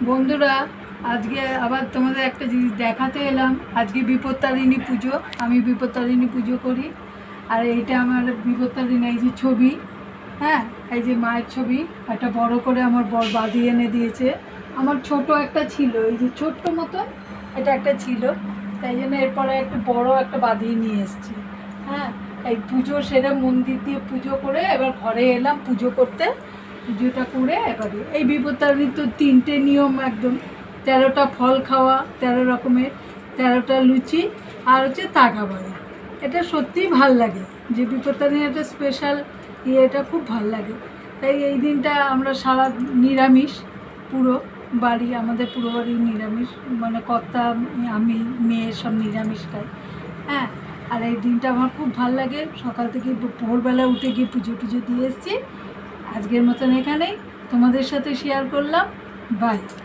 বন্ধুরা, আজকে আবার তোমাদের একটা জিনিস দেখাতে এলাম। আজকে বিপত্তারিণী পুজো, আমি বিপত্তারিণী পুজো করি। আর এইটা আমার বিপত্তারিণী, এই যে ছবি, হ্যাঁ, এই যে মায়ের ছবি, একটা বড় করে আমার বর বাঁধিয়ে এনে দিয়েছে। আমার ছোট একটা ছিল, এই যে ছোট্ট মতন এটা একটা ছিল, তাই জন্য এরপরে একটা বড় একটা বাঁধিয়ে নিয়ে এসেছি। হ্যাঁ, এই পুজো সেরে মন্দির দিয়ে পুজো করে এবার ঘরে এলাম পুজো করতে। পুজোটা করে এবারে এই বিপত্তারিণীর তো 3টে নিয়ম একদম, 13টা ফল খাওয়া, 13 রকমের, 13টা লুচি, আর হচ্ছে তাগা বাড়া। এটা সত্যিই ভাল লাগে, যে বিপত্তারিণী একটা স্পেশাল এটা খুব ভাল লাগে। তাই এই দিনটা আমরা সারা নিরামিষ, পুরো বাড়ি, আমাদের পুরো বাড়ি নিরামিষ, মানে কর্তা, আমি, মেয়ে সব নিরামিষ খাই। হ্যাঁ, আর এই দিনটা আমার খুব ভাল লাগে। সকাল থেকে ভোরবেলা উঠে গিয়ে পুজো টুজো দিয়ে এসেছি। আজকের মতন এখানেই তোমাদের সাথে শেয়ার করলাম। বাই।